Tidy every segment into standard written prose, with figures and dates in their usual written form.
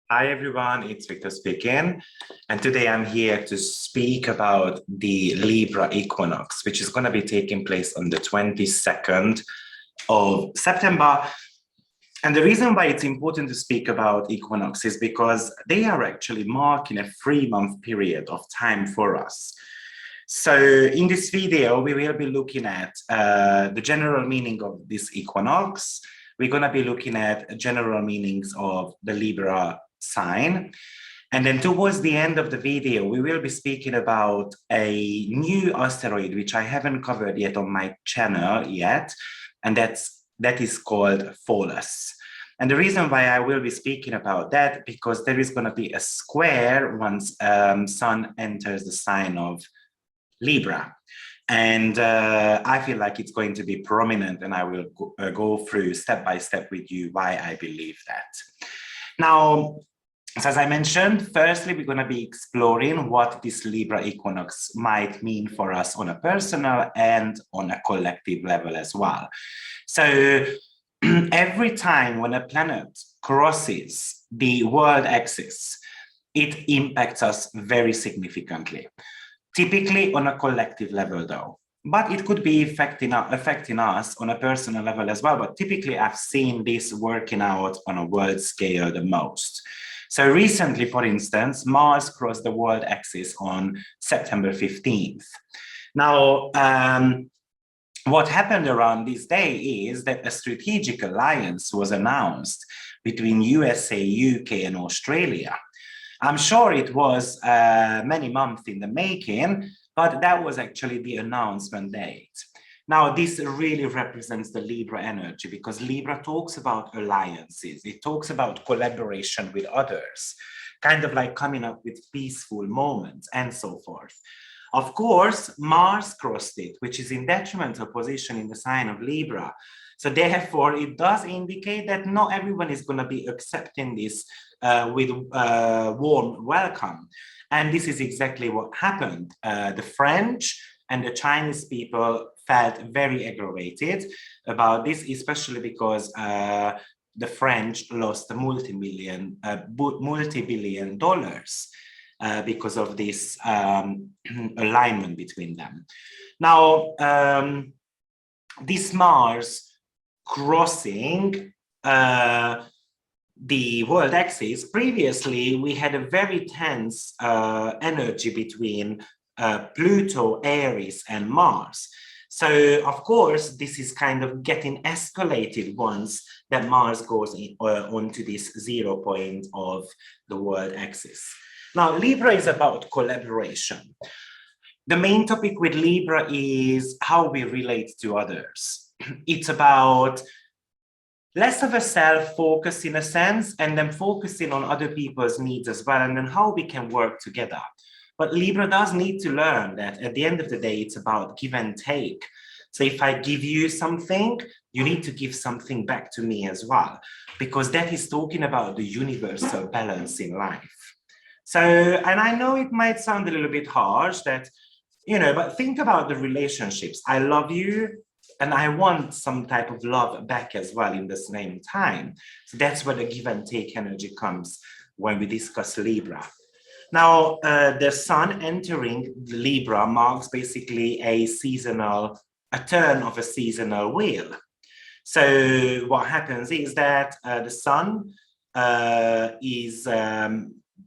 Hi everyone, it's Victor speaking, and today I'm here to speak about the Libra Equinox, which is going to be taking place on the 22nd of September. And the reason why it's important to speak about equinox is because they are actually marking a 3-month period of time for us. So in this video, we will be looking at the general meaning of this equinox. We're going to be looking at general meanings of the Libra sign. And then towards the end of the video, we will be speaking about a new asteroid, which I haven't covered yet on my channel yet. And that is called Pholus. And the reason why I will be speaking about that, because there is going to be a square once Sun enters the sign of Libra. And I feel like it's going to be prominent, and I will go through step by step with you why I believe that. Now, as I mentioned, firstly, we're going to be exploring what this Libra equinox might mean for us on a personal and on a collective level as well. So every time when a planet crosses the world axis, it impacts us very significantly. Typically on a collective level though, but it could be affecting us on a personal level as well. But typically I've seen this working out on a world scale the most. So recently, for instance, Mars crossed the world axis on September 15th. Now, what happened around this day is that a strategic alliance was announced between USA, UK, and Australia. I'm sure it was many months in the making, but that was actually the announcement date. Now, this really represents the Libra energy because Libra talks about alliances. It talks about collaboration with others, kind of like coming up with peaceful moments and so forth. Of course, Mars crossed it, which is in detrimental position in the sign of Libra. So therefore, it does indicate that not everyone is going to be accepting this with warm welcome. And this is exactly what happened. The French and the Chinese people felt very aggravated about this, especially because the French lost multi-billion dollars because of this alignment between them. Now, this Mars crossing the world axis, previously we had a very tense energy between Pluto, Aries, and Mars. So, of course, this is kind of getting escalated once that Mars goes onto this 0 point of the world axis. Now, Libra is about collaboration. The main topic with Libra is how we relate to others. It's about less of a self-focus in a sense, and then focusing on other people's needs as well, and then how we can work together. But Libra does need to learn that at the end of the day, it's about give and take. So if I give you something, you need to give something back to me as well, because that is talking about the universal balance in life. So, and I know it might sound a little bit harsh that, you know, but think about the relationships. I love you, and I want some type of love back as well in the same time. So that's where the give and take energy comes when we discuss Libra. Now, the Sun entering Libra marks basically a turn of a seasonal wheel. So what happens is that the Sun is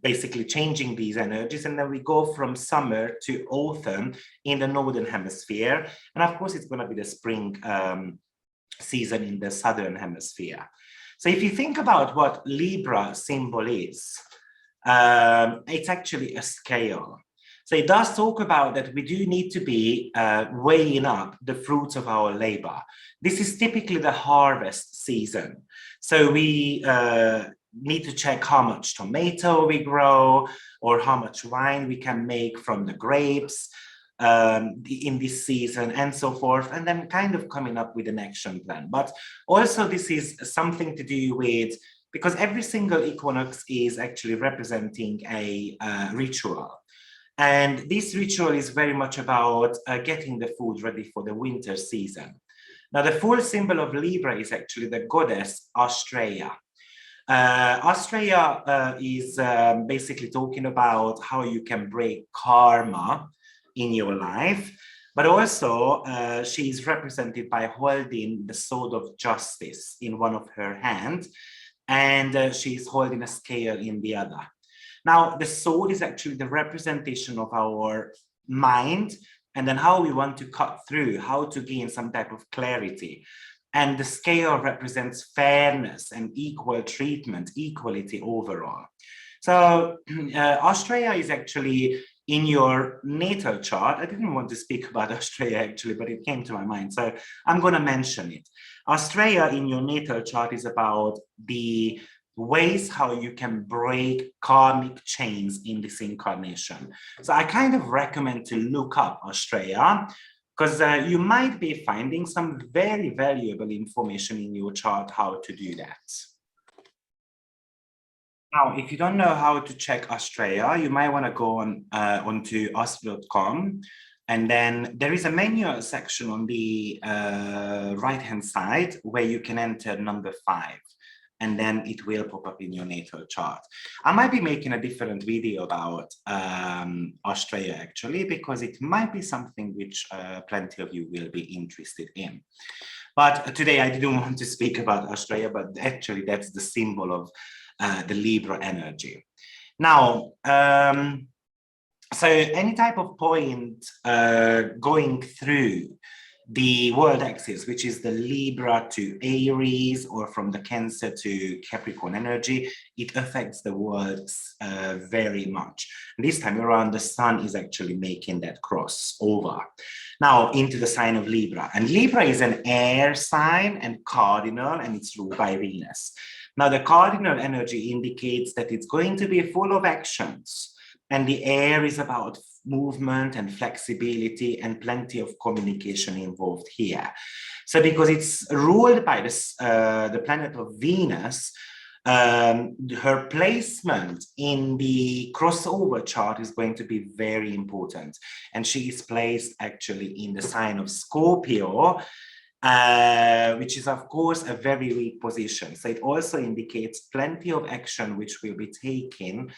basically changing these energies, and then we go from summer to autumn in the northern hemisphere, and of course it's going to be the spring season in the southern hemisphere. So if you think about what Libra symbol is, it's actually a scale. So it does talk about that we do need to be weighing up the fruits of our labor. This is typically the harvest season. So we need to check how much tomato we grow or how much wine we can make from the grapes in this season and so forth, and then kind of coming up with an action plan. But also this is something to do with, because every single equinox is actually representing a ritual. And this ritual is very much about getting the food ready for the winter season. Now, the full symbol of Libra is actually the goddess Astrea. Australia is basically talking about how you can break karma in your life, but also she is represented by holding the sword of justice in one of her hands, and she is holding a scale in the other. Now, the sword is actually the representation of our mind, and then how we want to cut through, how to gain some type of clarity. And the scale represents fairness and equal treatment, equality overall. So Australia is actually in your natal chart. I didn't want to speak about Australia actually, but it came to my mind. So I'm going to mention it. Australia in your natal chart is about the ways how you can break karmic chains in this incarnation. So I kind of recommend to look up Australia, because you might be finding some very valuable information in your chart how to do that. Now, if you don't know how to check Australia, you might want to go on onto Astro.com, and then there is a menu section on the right-hand side where you can enter number 5. And then it will pop up in your natal chart. I might be making a different video about Australia actually, because it might be something which plenty of you will be interested in. But today I didn't want to speak about Australia, but actually that's the symbol of the Libra energy. Now, so any type of point going through the world axis, which is the Libra to Aries or from the Cancer to Capricorn energy, it affects the world very much. And this time around, the sun is actually making that crossover now into the sign of Libra. And Libra is an air sign and cardinal, and it's ruled by Venus. Now, the cardinal energy indicates that it's going to be full of actions, and the air is about movement and flexibility and plenty of communication involved here. So because it's ruled by this, the planet of Venus, her placement in the crossover chart is going to be very important. And she is placed actually in the sign of Scorpio, which is of course a very weak position. So it also indicates plenty of action which will be taking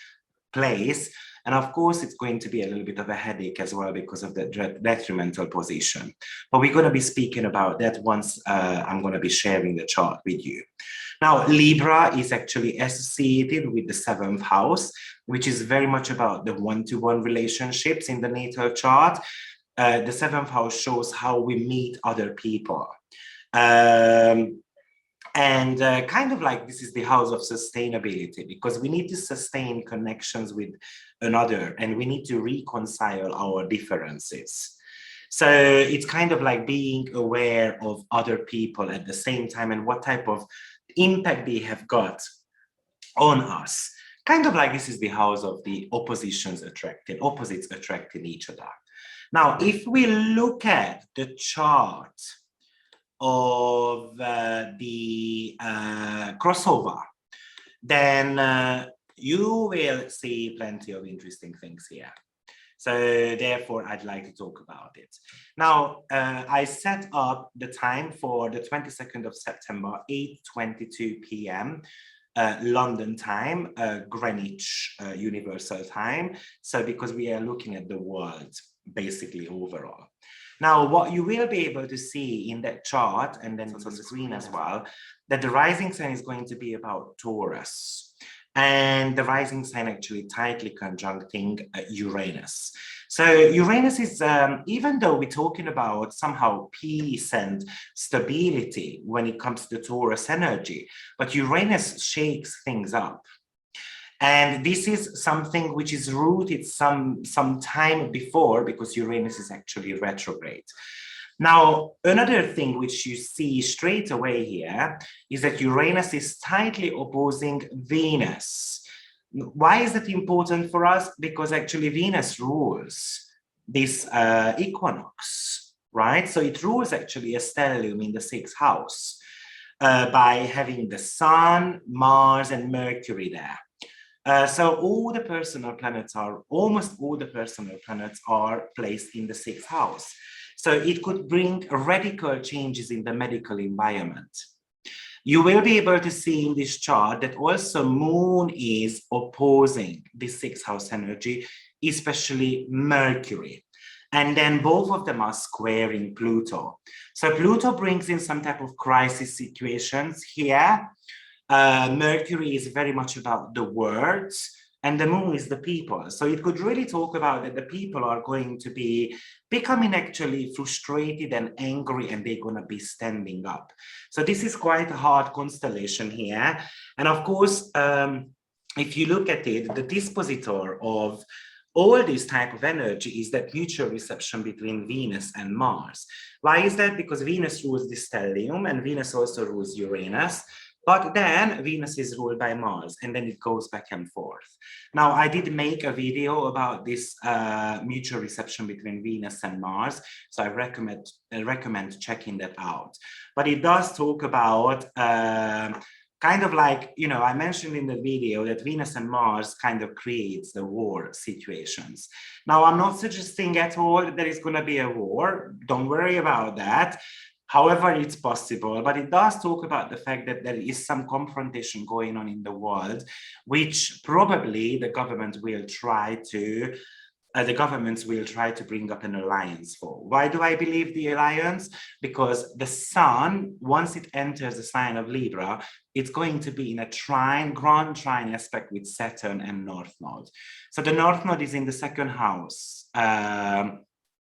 place. And of course, it's going to be a little bit of a headache as well because of the detrimental position. But we're going to be speaking about that once I'm going to be sharing the chart with you. Now, Libra is actually associated with the 7th house, which is very much about the one-to-one relationships in the natal chart. The 7th house shows how we meet other people. And kind of like this is the house of sustainability, because we need to sustain connections with another and we need to reconcile our differences. So it's kind of like being aware of other people at the same time and what type of impact they have got on us. Kind of like this is the house of the opposites attracting each other. Now, if we look at the chart of the crossover, then you will see plenty of interesting things here. So therefore, I'd like to talk about it. Now, I set up the time for the 22nd of September, 8:22 p.m. London time, Greenwich Universal Time. So because we are looking at the world basically overall. Now, what you will be able to see in that chart, and then it's on the screen as well, that the rising sign is going to be about Taurus. And the rising sign actually tightly conjuncting Uranus. So Uranus is, even though we're talking about somehow peace and stability when it comes to Taurus energy, but Uranus shakes things up. And this is something which is rooted some time before, because Uranus is actually retrograde. Now, another thing which you see straight away here is that Uranus is tightly opposing Venus. Why is that important for us? Because actually Venus rules this equinox, right? So it rules actually a stellium in the 6th house by having the Sun, Mars, and Mercury there. So all the personal planets are, almost all the personal planets are placed in the 6th house. So it could bring radical changes in the medical environment. You will be able to see in this chart that also Moon is opposing the sixth house energy, especially Mercury. And then both of them are squaring Pluto. So Pluto brings in some type of crisis situations here. Mercury is very much about the words, and the moon is the people. So it could really talk about that the people are going to be becoming actually frustrated and angry, and they're going to be standing up. So this is quite a hard constellation here. And of course, if you look at it, the dispositor of all this type of energy is that mutual reception between Venus and Mars. Why is that? Because Venus rules the stellium, and Venus also rules Uranus. But then Venus is ruled by Mars, and then it goes back and forth. Now, I did make a video about this mutual reception between Venus and Mars, so I recommend checking that out. But it does talk about kind of like, you know, I mentioned in the video that Venus and Mars kind of creates the war situations. Now, I'm not suggesting at all that there is going to be a war. Don't worry about that. However, it's possible, but it does talk about the fact that there is some confrontation going on in the world, which probably the government will try to bring up an alliance for. Why do I believe the alliance? Because the sun, once it enters the sign of Libra, it's going to be in a trine, grand trine aspect with Saturn and North Node. So the North Node is in the second house,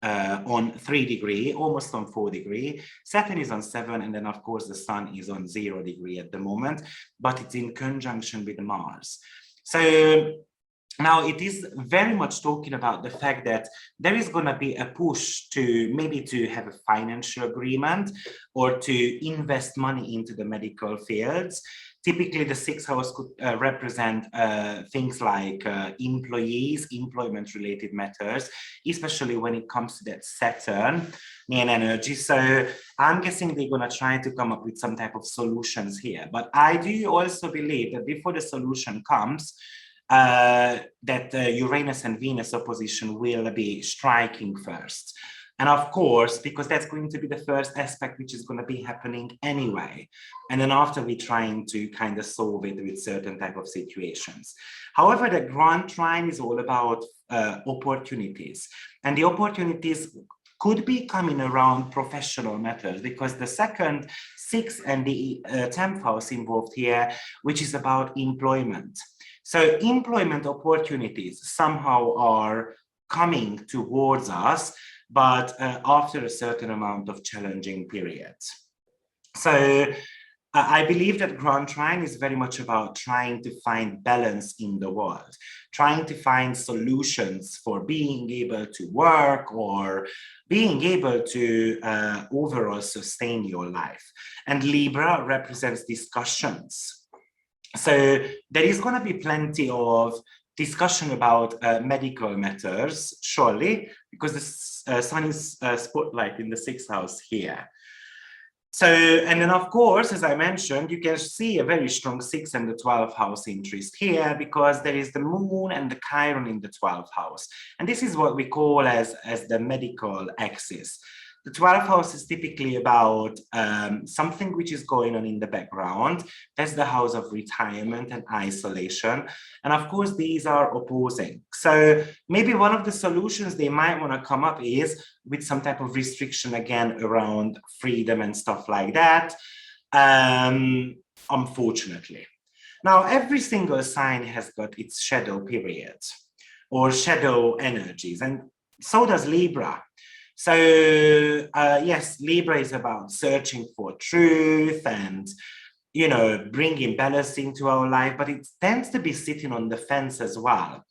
on 3 degree, almost on 4 degree. Saturn is on 7, and then of course the sun is on 0 degree at the moment, but it's in conjunction with Mars. So now it is very much talking about the fact that there is going to be a push to maybe to have a financial agreement or to invest money into the medical fields. Typically, the sixth house could represent things like employees, employment-related matters, especially when it comes to that Saturn main energy. So I'm guessing they're going to try to come up with some type of solutions here. But I do also believe that before the solution comes, that Uranus and Venus opposition will be striking first. And of course, because that's going to be the first aspect which is going to be happening anyway. And then after we're trying to kind of solve it with certain type of situations. However, the grand trine is all about opportunities. And the opportunities could be coming around professional matters, because the second, sixth, and the 10th house involved here, which is about employment. So employment opportunities somehow are coming towards us, but after a certain amount of challenging periods. So I believe that grand trine is very much about trying to find balance in the world, trying to find solutions for being able to work or being able to overall sustain your life. And Libra represents discussions. So there is going to be plenty of discussion about medical matters, surely, because the sun is spotlight in the sixth house here. So, and then of course, as I mentioned, you can see a very strong 6th and the 12th house interest here, because there is the moon and the Chiron in the 12th house. And this is what we call as the medical axis. The 12th house is typically about something which is going on in the background. That's the house of retirement and isolation. And of course, these are opposing. So maybe one of the solutions they might want to come up is with some type of restriction again around freedom and stuff like that, unfortunately. Now, every single sign has got its shadow periods or shadow energies, and so does Libra. So yes, Libra is about searching for truth and, you know, bringing balance into our life, but it tends to be sitting on the fence as well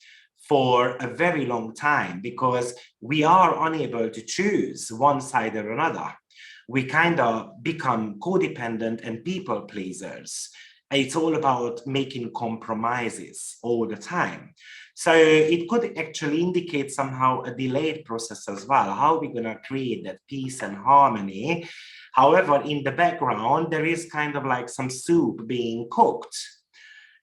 for a very long time, because we are unable to choose one side or another. We kind of become codependent and people pleasers. It's all about making compromises all the time. So it could actually indicate somehow a delayed process as well. How are we going to create that peace and harmony? However, in the background, there is kind of like some soup being cooked.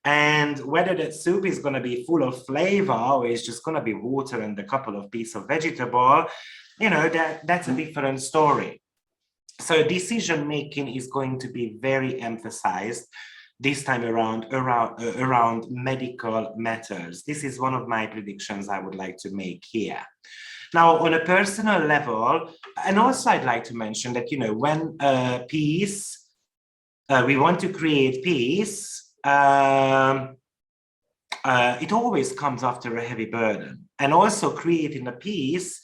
And whether that soup is going to be full of flavor or it's just going to be water and a couple of pieces of vegetable, you know, that's a different story. So decision making is going to be very emphasized this time around medical matters. This is one of my predictions I would like to make here. Now, on a personal level, and also I'd like to mention that, you know, when we want to create peace, it always comes after a heavy burden. And also creating a peace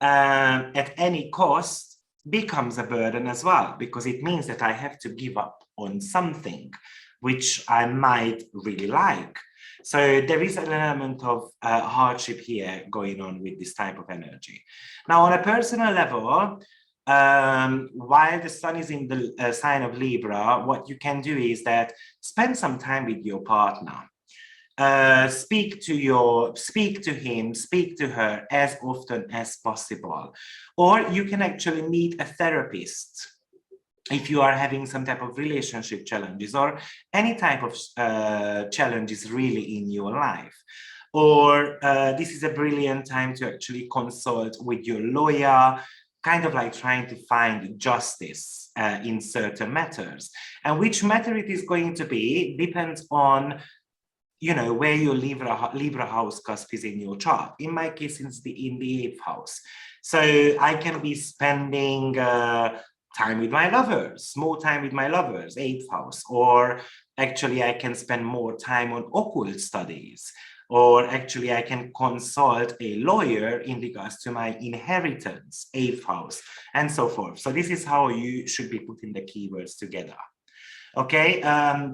at any cost becomes a burden as well, because it means that I have to give up on something which I might really like. So there is an element of hardship here going on with this type of energy. Now, on a personal level, while the sun is in the sign of Libra, what you can do is that spend some time with your partner. Speak to him, speak to her as often as possible. Or you can actually meet a therapist if you are having some type of relationship challenges or any type of challenges really in your life. Or this is a brilliant time to actually consult with your lawyer, kind of like trying to find justice in certain matters. And which matter it is going to be depends on, you know, where your Libra house cusp is in your chart. In my case, it's in the 8th house. So I can be spending time with my lovers, more time with my lovers, 8th house, or actually I can spend more time on occult studies, or actually I can consult a lawyer in regards to my inheritance, 8th house, and so forth. So this is how you should be putting the keywords together. Okay,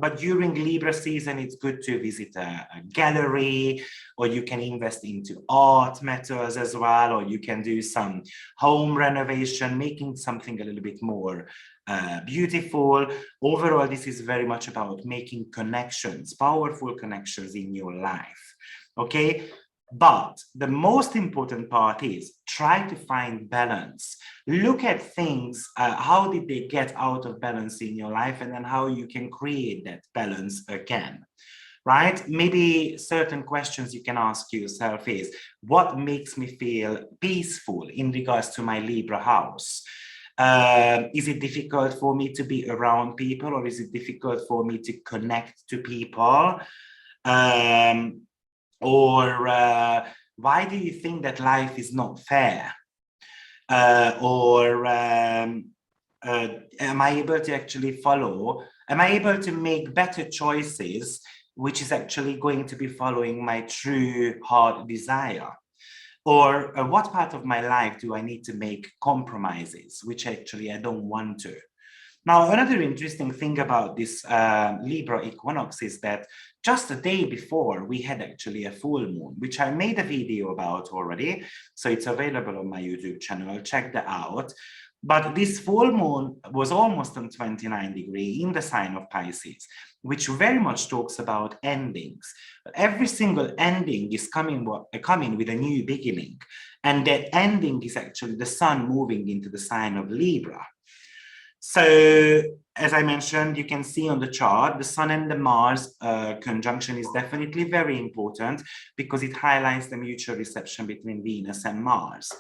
but during Libra season, it's good to visit a gallery, or you can invest into art matters as well, or you can do some home renovation, making something a little bit more beautiful. Overall, this is very much about making connections, powerful connections in your life. Okay, but the most important part is try to find balance. Look at things, how did they get out of balance in your life, and then how you can create that balance again, right? Maybe certain questions you can ask yourself is, what makes me feel peaceful in regards to my Libra house? Is it difficult for me to be around people, or is it difficult for me to connect to people? Why do you think that life is not fair? Am I able to actually follow? Am I able to make better choices, which is actually going to be following my true heart desire? Or what part of my life do I need to make compromises, which actually I don't want to? Now, another interesting thing about this Libra Equinox is that just a day before, we had actually a full moon, which I made a video about already. So it's available on my YouTube channel. Check that out. But this full moon was almost on 29 degrees in the sign of Pisces, which very much talks about endings. Every single ending is coming with a new beginning. And that ending is actually the sun moving into the sign of Libra. So, as I mentioned, you can see on the chart, the Sun and the Mars conjunction is definitely very important because it highlights the mutual reception between Venus and Mars.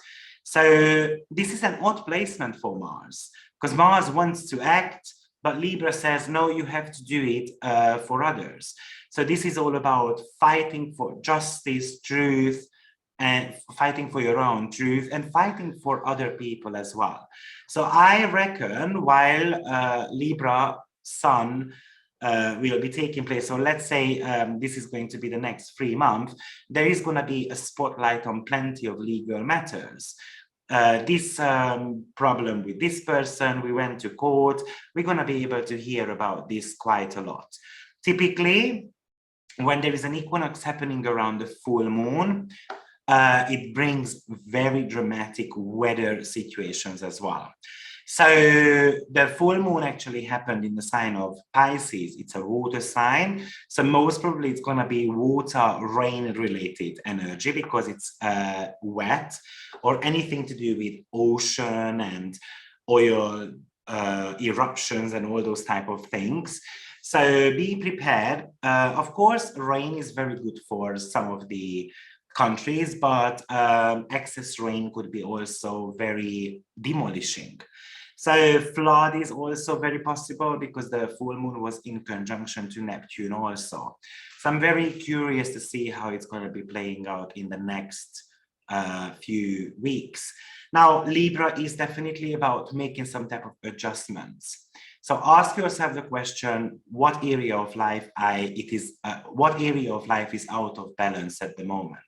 So this is an odd placement for Mars, because Mars wants to act, but Libra says, no, you have to do it for others. So this is all about fighting for justice, truth, and fighting for your own truth and fighting for other people as well. So I reckon while Libra Sun will be taking place, so let's say this is going to be the next 3 months, there is going to be a spotlight on plenty of legal matters. This problem with this person, we went to court, we're going to be able to hear about this quite a lot. Typically, when there is an equinox happening around the full moon, it brings very dramatic weather situations as well. So the full moon actually happened in the sign of Pisces. It's a water sign. So most probably it's going to be water, rain related energy because it's wet, or anything to do with ocean and oil eruptions and all those type of things. So be prepared. Of course, rain is very good for some of the countries, but excess rain could be also very demolishing. So flood is also very possible because the full moon was in conjunction to Neptune also. So I'm very curious to see how it's going to be playing out in the next few weeks. Now, Libra is definitely about making some type of adjustments. So ask yourself the question: what area of life what area of life is out of balance at the moment?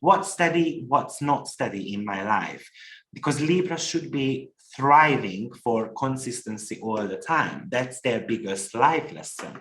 What's steady? What's not steady in my life? Because Libra should be thriving for consistency all the time. That's their biggest life lesson.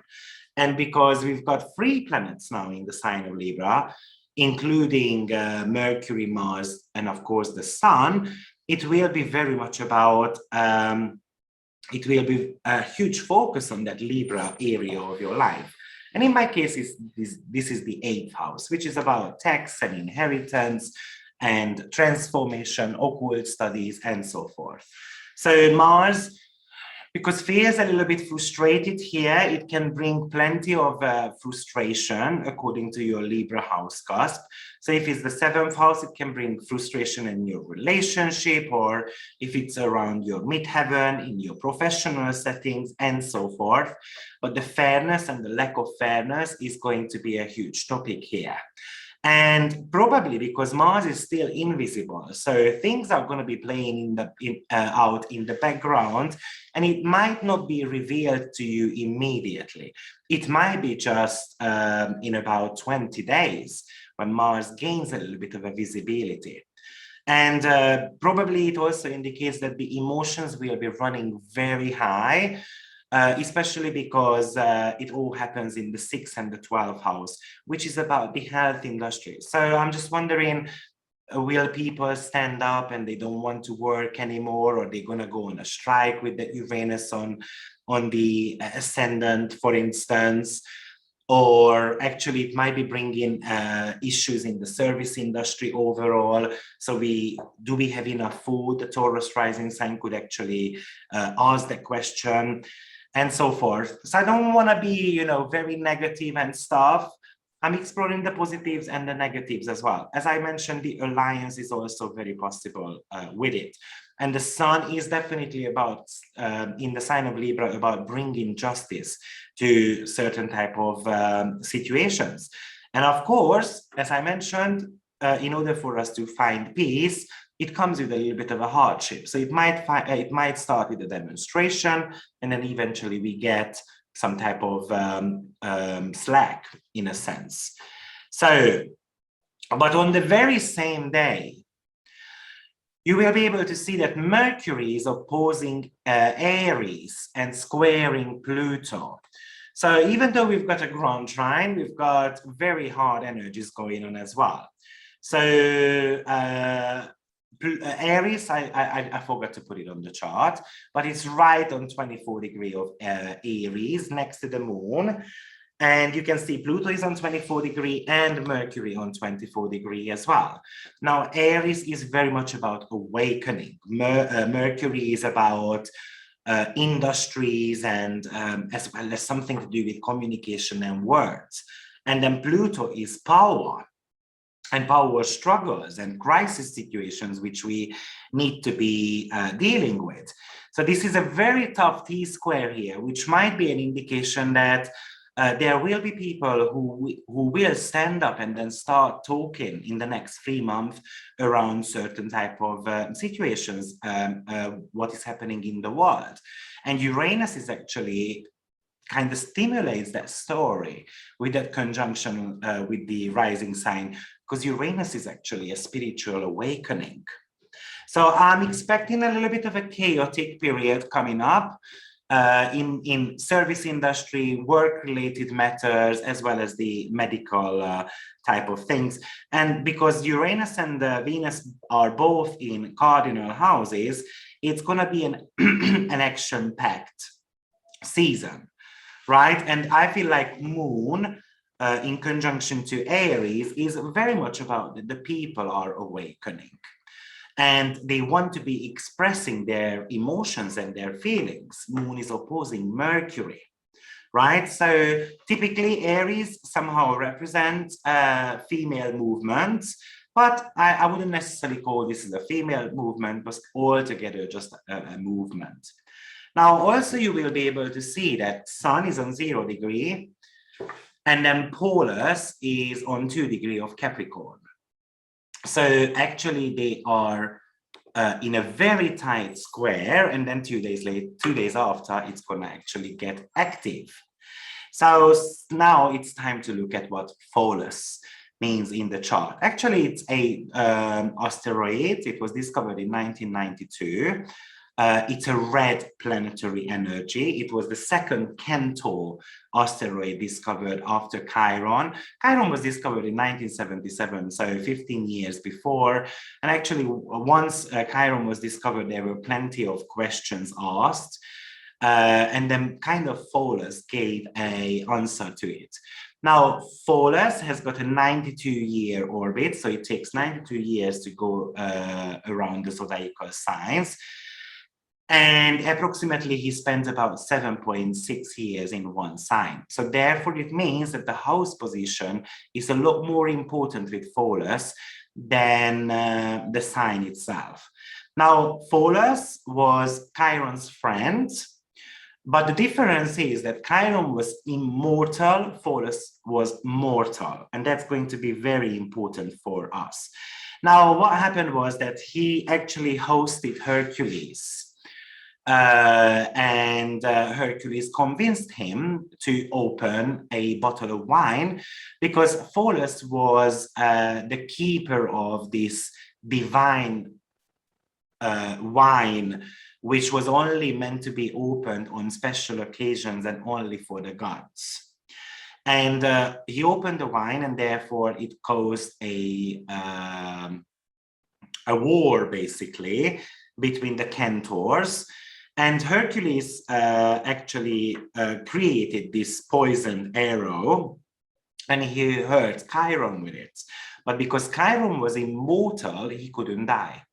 And because we've got 3 planets now in the sign of Libra, including Mercury, Mars, and of course the Sun, it will be very much about, it will be a huge focus on that Libra area of your life. And in my case, this is the 8th house, which is about tax and inheritance and transformation, occult studies, and so forth. So Mars, because feels a little bit frustrated here, it can bring plenty of frustration according to your Libra house cusp. So if it's the 7th house, it can bring frustration in your relationship, or if it's around your midheaven, in your professional settings, and so forth. But the fairness and the lack of fairness is going to be a huge topic here. And probably because Mars is still invisible, so things are going to be playing out in the background, and it might not be revealed to you immediately. It might be just in about 20 days when Mars gains a little bit of a visibility. And probably it also indicates that the emotions will be running very high, especially because it all happens in the 6th and the 12th house, which is about the health industry. So I'm just wondering, will people stand up and they don't want to work anymore, or they're going to go on a strike with the Uranus on the ascendant, for instance? Or actually it might be bringing issues in the service industry overall. So do we have enough food? The Taurus rising sign could actually ask that question, and so forth. So I don't want to be, very negative and stuff. I'm exploring the positives and the negatives as well. As I mentioned, the alliance is also very possible with it. And the Sun is definitely about, in the sign of Libra, about bringing justice to certain type of situations. And of course, as I mentioned, in order for us to find peace, it comes with a little bit of a hardship. So it might start with a demonstration, and then eventually we get some type of slack, in a sense. So, but on the very same day, you will be able to see that Mercury is opposing Aries and squaring Pluto. So even though we've got a grand trine, we've got very hard energies going on as well. So Aries, I forgot to put it on the chart, but it's right on 24 degree of Aries next to the moon. And you can see Pluto is on 24 degree and Mercury on 24 degree as well. Now, Aries is very much about awakening. Mercury is about industries and as well as something to do with communication and words. And then Pluto is power and power struggles and crisis situations, which we need to be dealing with. So this is a very tough T-square here, which might be an indication that there will be people who will stand up and then start talking in the next 3 months around certain type of situations, what is happening in the world. And Uranus is actually kind of stimulates that story with that conjunction with the rising sign, because Uranus is actually a spiritual awakening. So I'm expecting a little bit of a chaotic period coming up in service industry, work-related matters, as well as the medical type of things. And because Uranus and Venus are both in cardinal houses, it's going to be an action-packed season, right? And I feel like Moon in conjunction to Aries is very much about the people are awakening. And they want to be expressing their emotions and their feelings. Moon is opposing Mercury, right? So typically Aries somehow represents female movements, But I wouldn't necessarily call this as a female movement, but altogether just a movement. Now, also you will be able to see that Sun is on 0 degree, and then Pholus is on 2 degree of Capricorn. So actually they are in a very tight square, and then 2 days after, it's gonna actually get active. So now it's time to look at what Pholus means in the chart. Actually, it's a asteroid. It was discovered in 1992. It's a red planetary energy. It was the second Centaur asteroid discovered after Chiron. Chiron was discovered in 1977, so 15 years before. And actually, once Chiron was discovered, there were plenty of questions asked. And then kind of Pholus gave an answer to it. Now, Pholus has got a 92-year orbit, so it takes 92 years to go around the zodiacal signs. And approximately he spends about 7.6 years in one sign. So therefore, it means that the house position is a lot more important with Pholus than the sign itself. Now, Pholus was Chiron's friend, but the difference is that Chiron was immortal, Pholus was mortal, and that's going to be very important for us. Now, what happened was that he actually hosted Hercules. Hercules convinced him to open a bottle of wine because Pholus was the keeper of this divine wine, which was only meant to be opened on special occasions and only for the gods. And he opened the wine, and therefore it caused a war, basically, between the Centaurs. And Hercules actually created this poisoned arrow, and he hurt Chiron with it. But because Chiron was immortal, he couldn't die.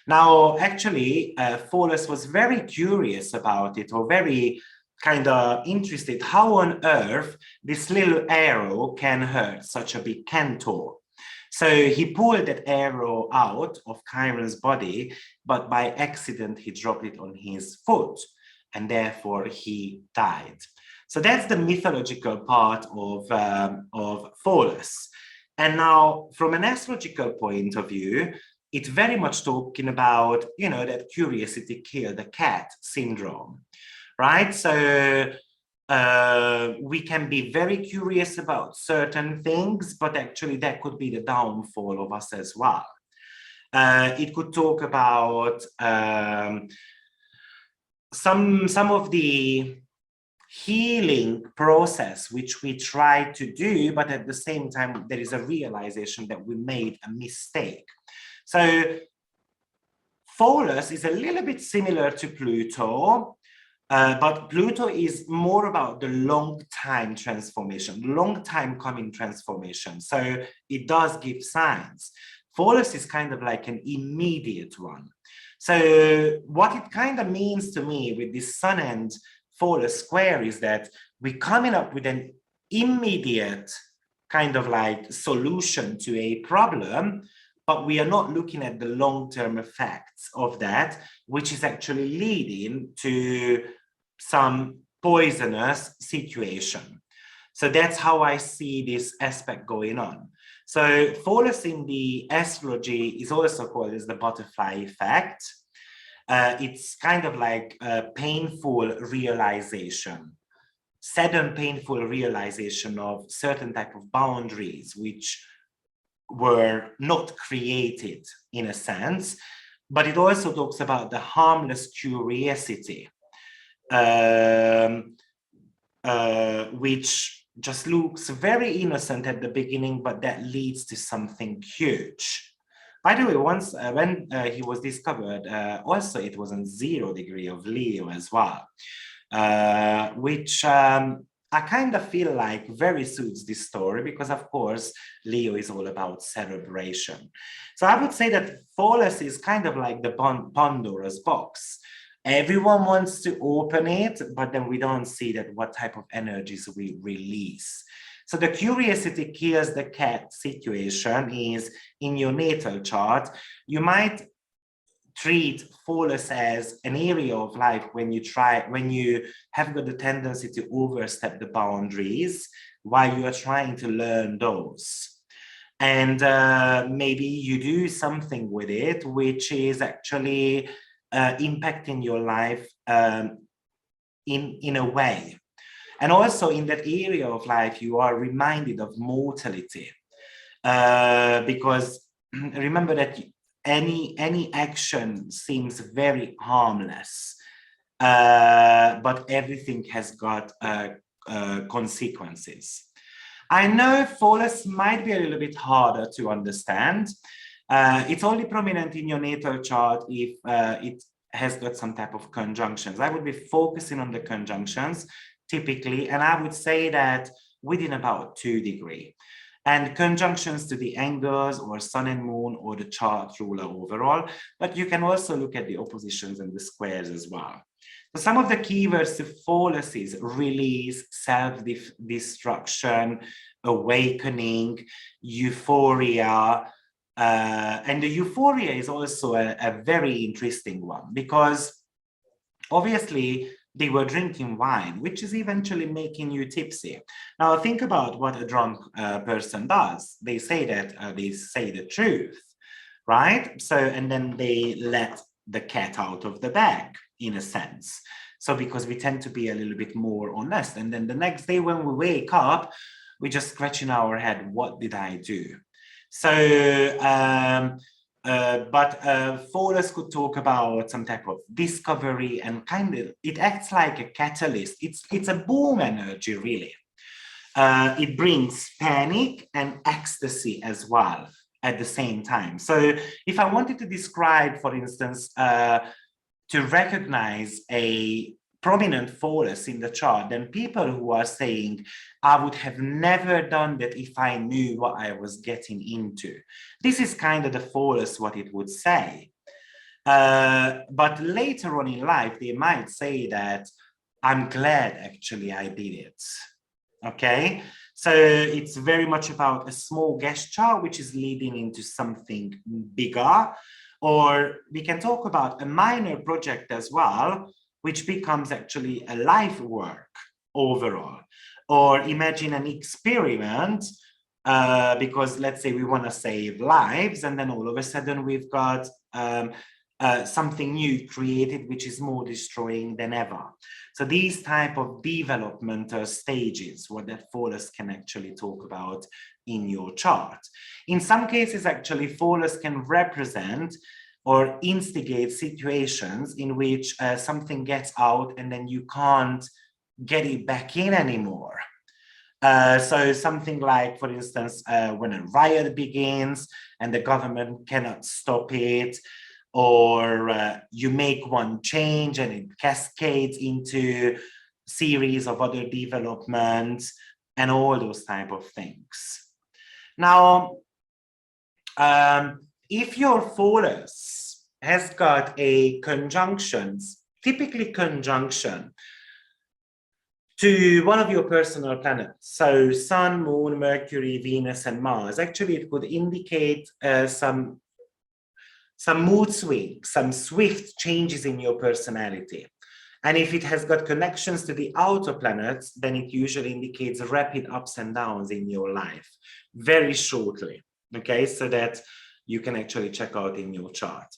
Now, actually, Pholus was very curious about it, or very kind of interested how on earth this little arrow can hurt such a big Centaur. So he pulled that arrow out of Chiron's body, but by accident, he dropped it on his foot, and therefore he died. So that's the mythological part of Pholus. And now, from an astrological point of view, it's very much talking about, you know, that curiosity killed the cat syndrome, right? So we can be very curious about certain things, but actually that could be the downfall of us as well. It could talk about some of the healing process which we try to do, but at the same time there is a realization that we made a mistake. So Pholus is a little bit similar to Pluto, but Pluto is more about the long time transformation, long time coming transformation. So it does give signs. Pholus is kind of like an immediate one. So what it kind of means to me with this Sun and Pholus square is that we're coming up with an immediate kind of like solution to a problem, but we are not looking at the long-term effects of that, which is actually leading to some poisonous situation. So that's how I see this aspect going on. So Pholus in the astrology is also called as the butterfly effect. It's kind of like a painful realization, sudden painful realization of certain type of boundaries which were not created in a sense, but it also talks about the harmless curiosity, which just looks very innocent at the beginning, but that leads to something huge. By the way, once when he was discovered, also it was in 0 degree of Leo as well, which I kind of feel like very suits this story because, of course, Leo is all about celebration. So I would say that Pholus is kind of like the Pandora's box. Everyone wants to open it, but then we don't see that what type of energies we release. So the curiosity kills the cat situation is in your natal chart, you might treat Pholus as an area of life when you have got the tendency to overstep the boundaries while you are trying to learn those. And maybe you do something with it, which is actually impacting your life in a way. And also in that area of life, you are reminded of mortality. Because remember that any action seems very harmless, but everything has got consequences. I know Pholus might be a little bit harder to understand. It's only prominent in your natal chart if it has got some type of conjunctions. I would be focusing on the conjunctions typically, and I would say that within about 2 degrees. And conjunctions to the angles or sun and moon or the chart ruler overall, but you can also look at the oppositions and the squares as well. So some of the keywords to Pholus is release, self-destruction, awakening, euphoria, and the euphoria is also a very interesting one because obviously they were drinking wine, which is eventually making you tipsy. Now think about what a drunk person does. They say that they say the truth, right? So, and then they let the cat out of the bag in a sense. So because we tend to be a little bit more honest. And then the next day when we wake up, we're just scratching our head, what did I do? So, Pholus could talk about some type of discovery and kind of, it acts like a catalyst. It's a boom energy, really. It brings panic and ecstasy as well at the same time. So if I wanted to describe, for instance, to recognize a prominent Pholus in the chart, then people who are saying, I would have never done that if I knew what I was getting into. This is kind of the Pholus, what it would say. But later on in life, they might say that, I'm glad actually I did it. Okay, so it's very much about a small gesture, which is leading into something bigger. Or we can talk about a minor project as well, which becomes actually a life work overall. Or imagine an experiment, because let's say we want to save lives, and then all of a sudden we've got something new created, which is more destroying than ever. So these type of developmental stages, what that Pholus can actually talk about in your chart. In some cases, actually, Pholus can represent or instigate situations in which something gets out and then you can't get it back in anymore. So something like, for instance, when a riot begins and the government cannot stop it, or you make one change and it cascades into series of other developments and all those type of things. Now, if your Pholus has got a conjunctions, typically conjunction to one of your personal planets, so Sun, Moon, Mercury, Venus, and Mars, actually it could indicate some mood swings, some swift changes in your personality. And if it has got connections to the outer planets, then it usually indicates rapid ups and downs in your life, very shortly, okay? So that you can actually check out in your chart.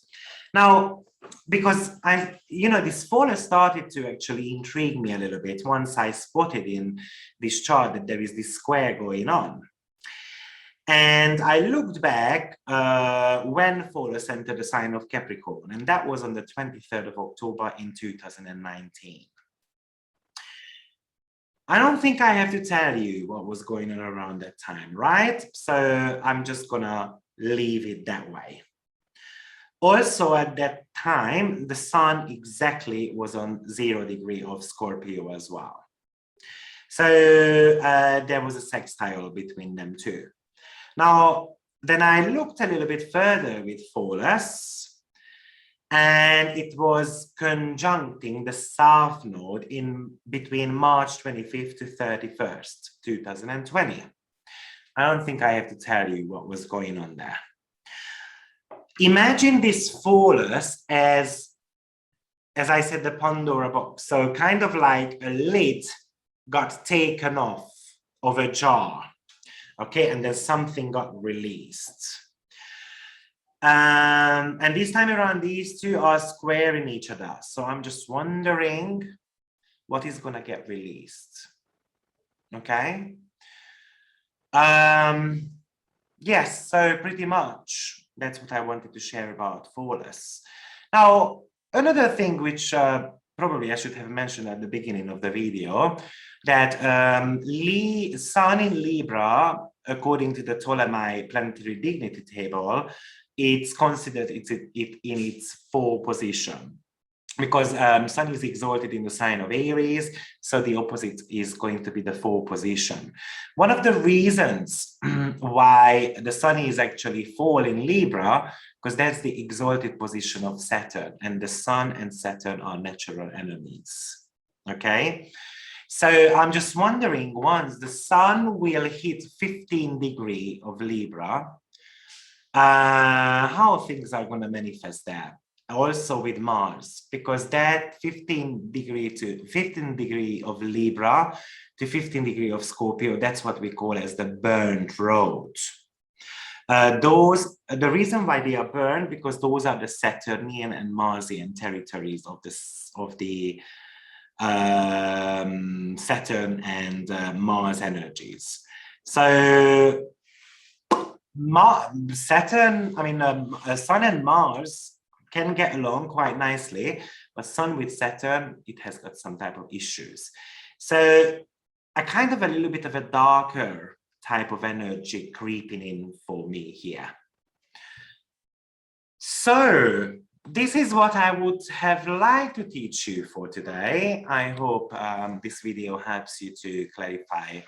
Now, because this Pholus started to actually intrigue me a little bit once I spotted in this chart that there is this square going on. And I looked back when Pholus entered the sign of Capricorn, and that was on the 23rd of October in 2019. I don't think I have to tell you what was going on around that time, right? So I'm just gonna leave it that way. Also at that time, the sun exactly was on 0 degree of Scorpio as well. So there was a sextile between them too. Now, then I looked a little bit further with Pholus, And it was conjuncting the South Node in between March 25th to 31st, 2020. I don't think I have to tell you what was going on there. Imagine this Pholus as I said, the Pandora box. So kind of like a lid got taken off of a jar, okay? And then something got released. And this time around, these two are squaring each other. So I'm just wondering what is gonna get released, okay? Yes, so pretty much that's what I wanted to share about Pholus. Now, another thing which probably I should have mentioned at the beginning of the video, that Sun in Libra, according to the Ptolemy planetary dignity table, it's considered it in its 4th position. Because Sun is exalted in the sign of Aries, so the opposite is going to be the 4th position. One of the reasons why the Sun is actually fall in Libra, because that's the exalted position of Saturn, and the Sun and Saturn are natural enemies, okay? So I'm just wondering, once the Sun will hit 15 degrees of Libra, how things are going to manifest there. Also with Mars, because that 15 degree of Libra to 15 degree of Scorpio, that's what we call as the burned road. The reason why they are burned, because those are the Saturnian and Marsian territories of the Saturn and Mars energies. So Saturn, Sun and Mars can get along quite nicely, but Sun with Saturn, it has got some type of issues. So a kind of a little bit of a darker type of energy creeping in for me here. So this is what I would have liked to teach you for today. I hope this video helps you to clarify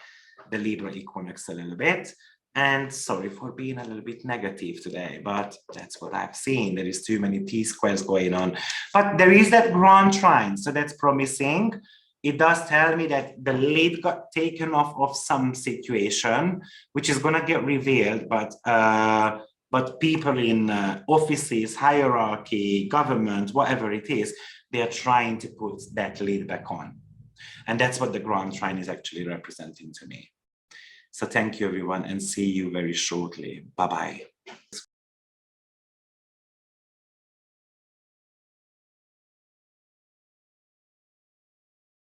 the Libra Equinox a little bit. And sorry for being a little bit negative today, but that's what I've seen. There is too many T-squares going on. But there is that grand trine, so that's promising. It does tell me that the lid got taken off of some situation, which is going to get revealed, but people in offices, hierarchy, government, whatever it is, they are trying to put that lid back on. And that's what the grand trine is actually representing to me. So thank you, everyone, and see you very shortly. Bye-bye.